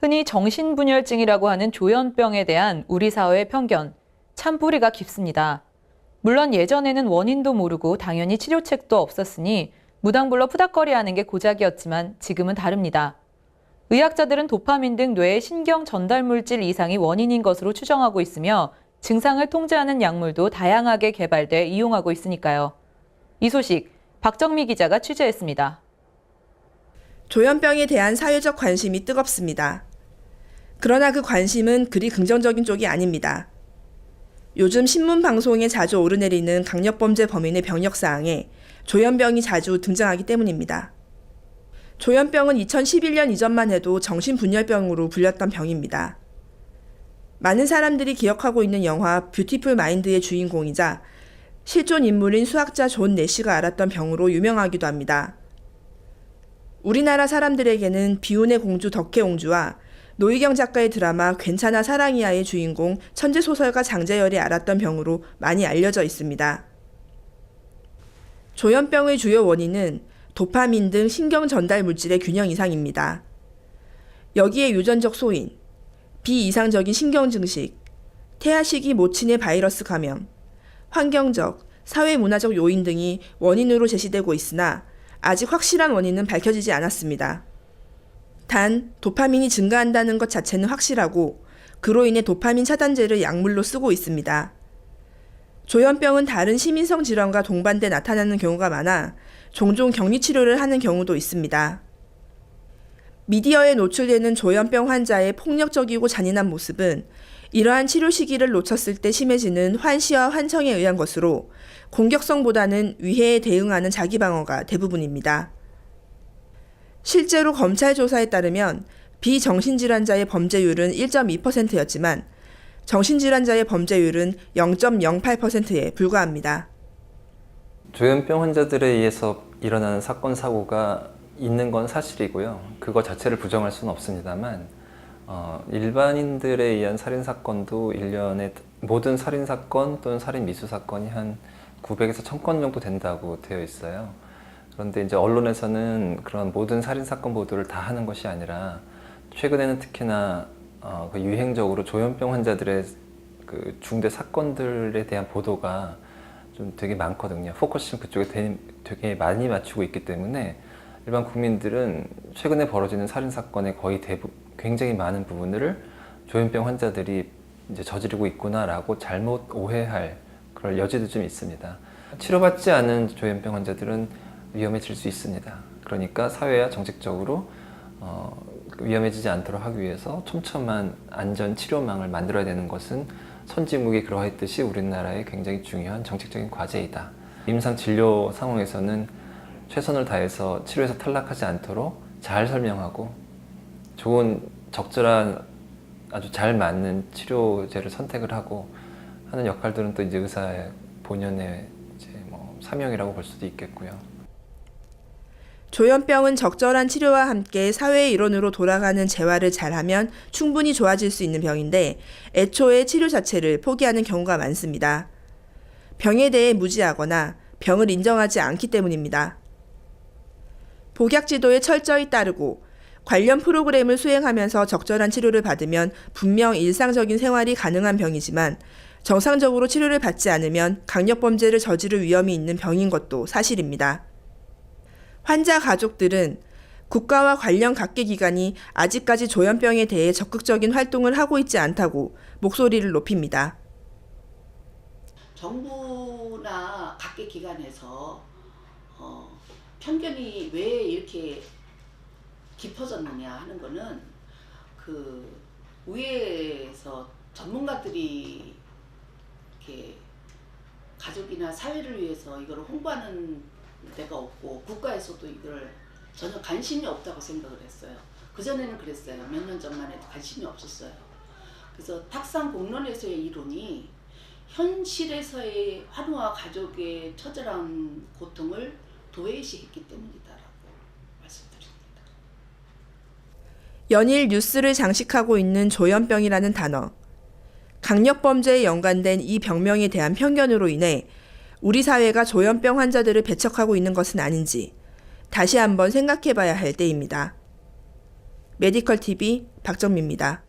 흔히 정신분열증이라고 하는 조현병에 대한 우리 사회의 편견, 참 뿌리가 깊습니다. 물론 예전에는 원인도 모르고 당연히 치료책도 없었으니 무당불러 푸닥거리하는 게 고작이었지만 지금은 다릅니다. 의학자들은 도파민 등 뇌의 신경 전달 물질 이상이 원인인 것으로 추정하고 있으며 증상을 통제하는 약물도 다양하게 개발돼 이용하고 있으니까요. 이 소식 박정미 기자가 취재했습니다. 조현병에 대한 사회적 관심이 뜨겁습니다. 그러나 그 관심은 그리 긍정적인 쪽이 아닙니다. 요즘 신문 방송에 자주 오르내리는 강력범죄 범인의 병력사항에 조현병이 자주 등장하기 때문입니다. 조현병은 2011년 이전만 해도 정신분열병으로 불렸던 병입니다. 많은 사람들이 기억하고 있는 영화 뷰티풀 마인드의 주인공이자 실존 인물인 수학자 존 내시가 앓았던 병으로 유명하기도 합니다. 우리나라 사람들에게는 비운의 공주 덕혜옹주와 노희경 작가의 드라마 괜찮아 사랑이야의 주인공 천재소설가 장재열이 앓았던 병으로 많이 알려져 있습니다. 조현병의 주요 원인은 도파민 등 신경 전달 물질의 균형 이상입니다. 여기에 유전적 소인, 비이상적인 신경 증식, 태아시기 모친의 바이러스 감염, 환경적, 사회문화적 요인 등이 원인으로 제시되고 있으나 아직 확실한 원인은 밝혀지지 않았습니다. 단, 도파민이 증가한다는 것 자체는 확실하고 그로 인해 도파민 차단제를 약물로 쓰고 있습니다. 조현병은 다른 심인성 질환과 동반돼 나타나는 경우가 많아 종종 격리치료를 하는 경우도 있습니다. 미디어에 노출되는 조현병 환자의 폭력적이고 잔인한 모습은 이러한 치료 시기를 놓쳤을 때 심해지는 환시와 환청에 의한 것으로 공격성보다는 위해에 대응하는 자기방어가 대부분입니다. 실제로 검찰 조사에 따르면 비정신질환자의 범죄율은 1.2%였지만 정신질환자의 범죄율은 0.08%에 불과합니다. 조현병 환자들에 의해서 일어나는 사건, 사고가 있는 건 사실이고요. 그거 자체를 부정할 수는 없습니다만 일반인들에 의한 살인사건도 1년에 모든 살인사건 또는 살인 미수사건이 한 900에서 1000건 정도 된다고 되어 있어요. 그런데 이제 언론에서는 그런 모든 살인사건 보도를 다 하는 것이 아니라 최근에는 특히나 그 유행적으로 조현병 환자들의 그 중대 사건들에 대한 보도가 좀 되게 많거든요. 포커싱 그쪽에 되게 많이 맞추고 있기 때문에 일반 국민들은 최근에 벌어지는 살인사건의 거의 굉장히 많은 부분을 조현병 환자들이 이제 저지르고 있구나라고 잘못 오해할 그럴 여지도 좀 있습니다. 치료받지 않은 조현병 환자들은 위험해질 수 있습니다. 그러니까 사회와 정책적으로 위험해지지 않도록 하기 위해서 촘촘한 안전 치료망을 만들어야 되는 것은 선진국이 그러했듯이 우리나라의 굉장히 중요한 정책적인 과제이다. 임상 진료 상황에서는 최선을 다해서 치료에서 탈락하지 않도록 잘 설명하고 좋은 적절한 아주 잘 맞는 치료제를 선택을 하고 하는 역할들은 또 이제 의사의 본연의 이제 사명이라고 볼 수도 있겠고요. 조현병은 적절한 치료와 함께 사회의 일원으로 돌아가는 재활을 잘하면 충분히 좋아질 수 있는 병인데 애초에 치료 자체를 포기하는 경우가 많습니다. 병에 대해 무지하거나 병을 인정하지 않기 때문입니다. 복약 지도에 철저히 따르고 관련 프로그램을 수행하면서 적절한 치료를 받으면 분명 일상적인 생활이 가능한 병이지만 정상적으로 치료를 받지 않으면 강력범죄를 저지를 위험이 있는 병인 것도 사실입니다. 환자 가족들은 국가와 관련 각계기관이 아직까지 조현병에 대해 적극적인 활동을 하고 있지 않다고 목소리를 높입니다. 정부나 각계기관에서 편견이 왜 이렇게 깊어졌느냐 하는 거는 그 위에서 전문가들이 이렇게 가족이나 사회를 위해서 이걸 홍보하는 데가 없고 국가에서도 이걸 전혀 관심이 없다고 생각을 했어요. 그전에는 그랬어요. 몇 년 전만 해도 관심이 없었어요. 그래서 탁상 공론에서의 이론이 현실에서의 환우와 가족의 처절한 고통을 도외시했기 때문이다라고 말씀드립니다. 연일 뉴스를 장식하고 있는 조현병이라는 단어. 강력범죄에 연관된 이 병명에 대한 편견으로 인해 우리 사회가 조현병 환자들을 배척하고 있는 것은 아닌지 다시 한번 생각해 봐야 할 때입니다. 메디컬 TV 박정미입니다.